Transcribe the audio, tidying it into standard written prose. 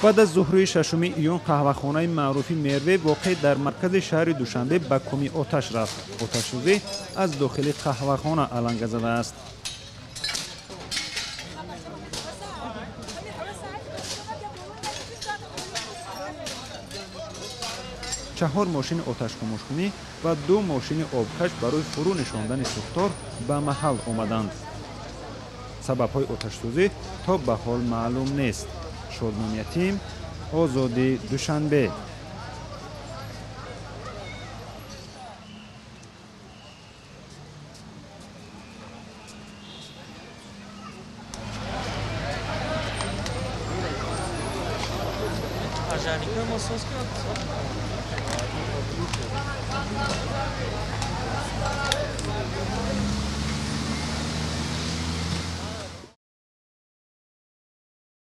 بعد از ظهر ششم ایون قهوه‌خانه معروف میروه واقع در مرکز شهر دوشنبه به کمی آتش رفت. آتش سوزی از داخل قهوه‌خانه علنگ زده است. 4 ماشین آتش خاموشکنی و 2 ماشین آبکش برای فرو نشاندن سوختار به محل آمدند. سبب‌های آتش سوزی تا به حال معلوم نیست. شادمان یتیم، آزادی دوشنبه.